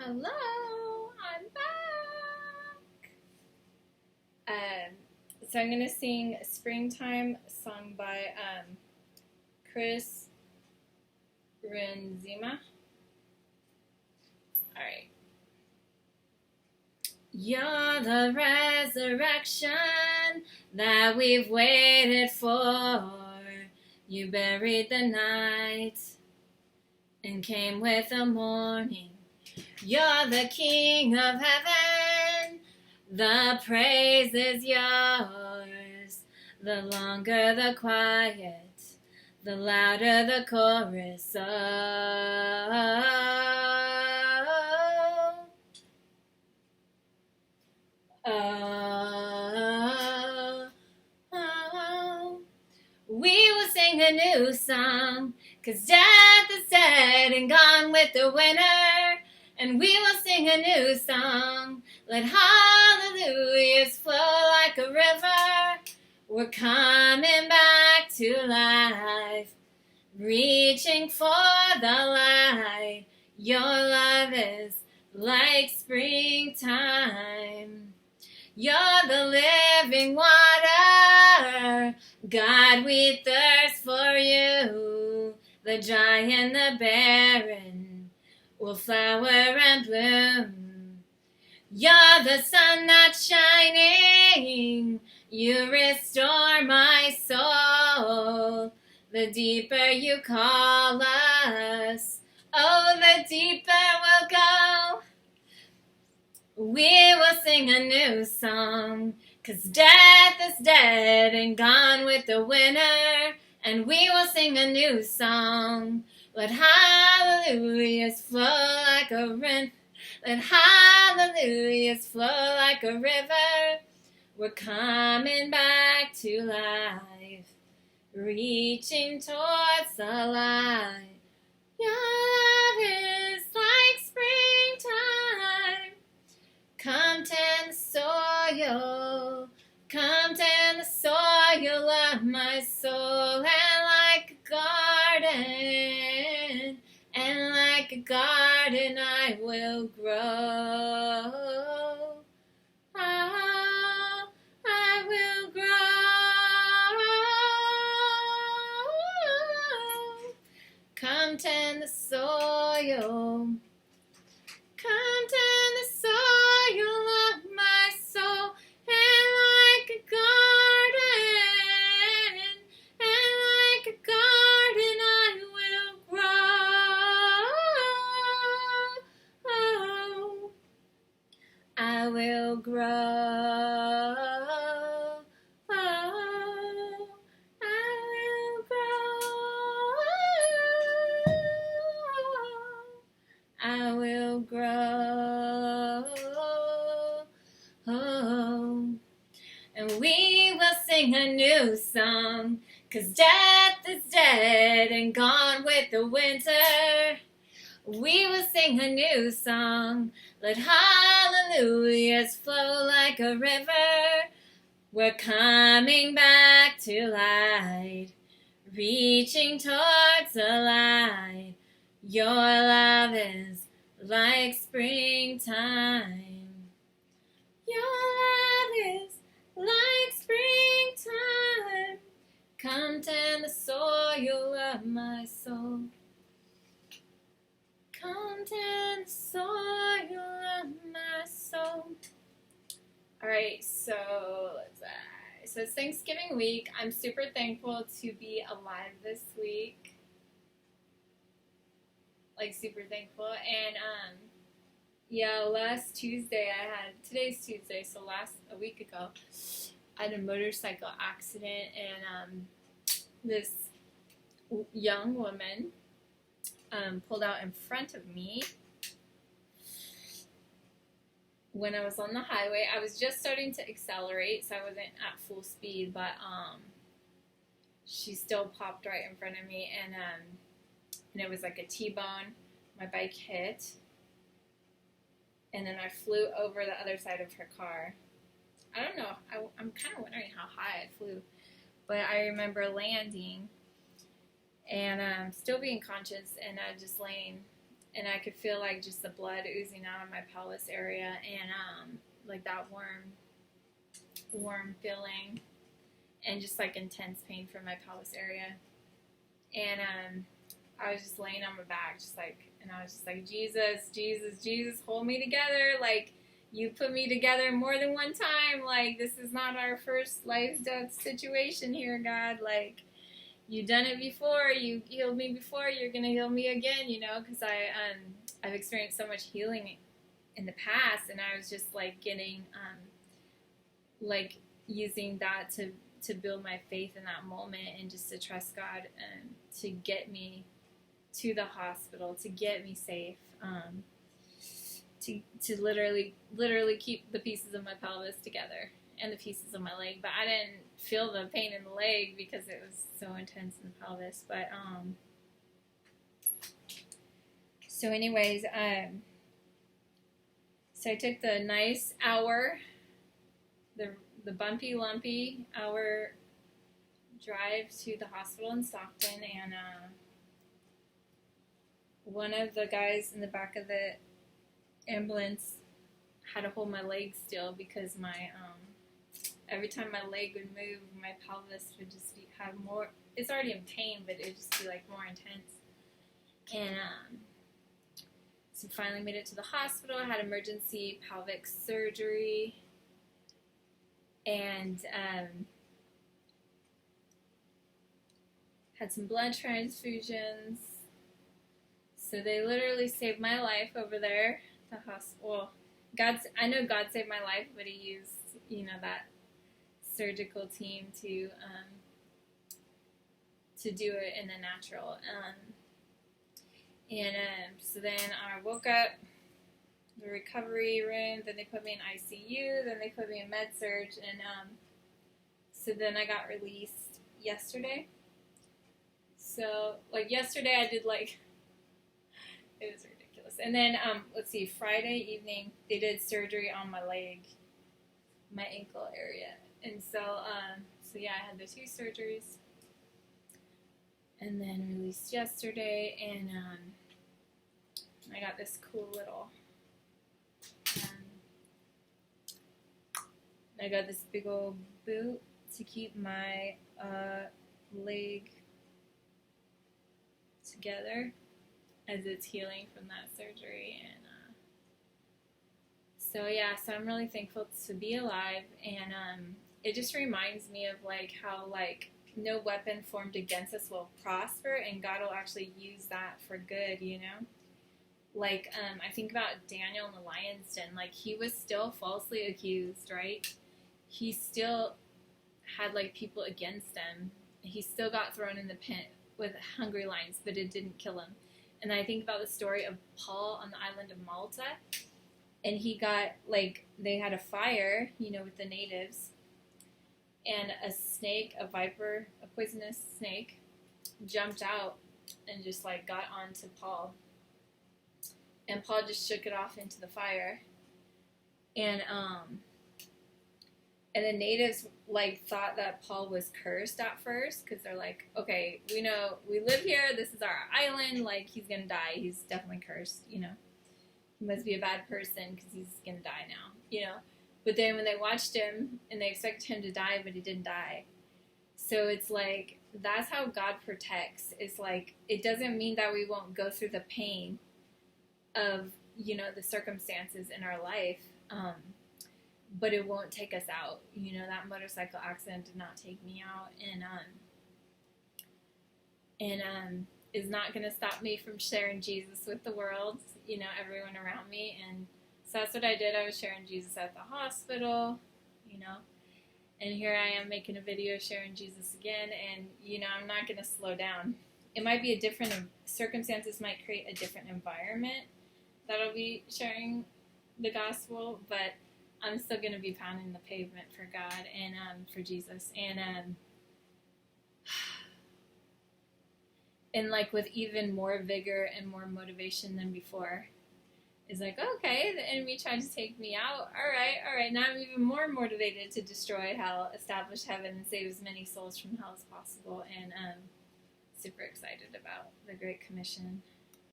Hello, I'm back. So I'm gonna sing "Springtime" sung by Chris Renzema. All right. You're the resurrection that we've waited for. You buried the night and came with the morning. You're the King of heaven, the praise is yours. The longer the quiet, the louder the chorus. Oh. We will sing a new song, 'cause death is dead and gone with the winter. And we will sing a new song. Let hallelujahs flow like a river. We're coming back to life, reaching for the light. Your love is like springtime. You're the living water. God, we thirst for you. The dry and the barren will flower and bloom. You're the sun that's shining. You restore my soul. The deeper you call us, oh, the deeper we'll go. We will sing a new song, 'cause death is dead and gone with the winter. And we will sing a new song. Let hallelujahs flow like a river. Let hallelujahs flow like a river. We're coming back to life, reaching towards the light. Your love is like springtime. Come tend the soil, come tend the soil of my soul. And like a garden I will grow. Oh, I will grow. Come tend the soil. Come tend the soil of my soul, and like a garden I will grow. I will grow. I will grow. And we will sing a new song, 'cause death is dead and gone with the winter. We will sing a new song. Let hallelujahs flow like a river. We're coming back to light, reaching towards the light. Your love is like springtime. Your love is like springtime. Come tend the soil of my soul. Come tend the soil of my soul. Alright, so it's Thanksgiving week. I'm super thankful to be alive this week. Like, super thankful. And last Tuesday today's Tuesday, so a week ago, I had a motorcycle accident, and this young woman pulled out in front of me when I was on the highway. I was just starting to accelerate, so I wasn't at full speed, but she still popped right in front of me, and it was like a T-bone. My bike hit, and then I flew over the other side of her car. I don't know. I'm kind of wondering how high I flew, but I remember landing and still being conscious, and just laying and I could feel like just the blood oozing out of my pelvis area, and like that warm feeling, and just like intense pain from my pelvis area. And I was just laying on my back, just like, and I was just like, Jesus, Jesus, Jesus, hold me together. Like, you put me together more than one time. Like, this is not our first life death situation here, God. Like, you've done it before. You healed me before. You're gonna heal me again. You know, because I've experienced so much healing in the past, and I was just like getting like using that to build my faith in that moment, and just to trust God and to get me to the hospital, to get me safe, to literally keep the pieces of my pelvis together and the pieces of my leg. But I didn't feel the pain in the leg because it was so intense in the pelvis. But so anyways, so I took the nice hour, the bumpy, lumpy hour drive to the hospital in Stockton, and one of the guys in the back of the ambulance had to hold my leg still because my every time my leg would move, my pelvis would just have more. It's already in pain, but it would just be like more intense. And so finally made it to the hospital. I had emergency pelvic surgery, and had some blood transfusions. So they literally saved my life over there. The hospital. I know God saved my life, but He used, that surgical team to do it in the natural. So then I woke up, the recovery room. Then they put me in ICU. Then they put me in med surg, and so then I got released yesterday. So like yesterday, I did like it was ridiculous. And then let's see, Friday evening they did surgery on my leg, my ankle area, and so yeah, I had the 2 surgeries, and then released yesterday, and I got this cool little. I got this big old boot to keep my leg together as it's healing from that surgery. And so I'm really thankful to be alive, and it just reminds me of like how like no weapon formed against us will prosper, and God will actually use that for good, Like I think about Daniel in the lion's den. Like, he was still falsely accused, right? He still had like people against him. He still got thrown in the pit with hungry lions, but it didn't kill him. And I think about the story of Paul on the island of Malta, and he got like, they had a fire, with the natives, and a snake, a viper, a poisonous snake, jumped out and just like got onto Paul, and Paul just shook it off into the fire, and the natives like thought that Paul was cursed at first, because they're like, okay, we know we live here, this is our island, like he's gonna die, he's definitely cursed, he must be a bad person because he's gonna die now, But then when they watched him and they expected him to die, but he didn't die. So it's like, that's how God protects. It's like, it doesn't mean that we won't go through the pain of, the circumstances in our life, but it won't take us out. That motorcycle accident did not take me out, and is not going to stop me from sharing Jesus with the world, everyone around me. And so that's what I did. I was sharing Jesus at the hospital, and here I am making a video sharing Jesus again, and, I'm not going to slow down. It might be circumstances might create a different environment that I'll be sharing the gospel, but I'm still going to be pounding the pavement for God and for Jesus, and like with even more vigor and more motivation than before. It's like, okay, the enemy tried to take me out. All right. Now I'm even more motivated to destroy hell, establish heaven, and save as many souls from hell as possible. And super excited about the Great Commission.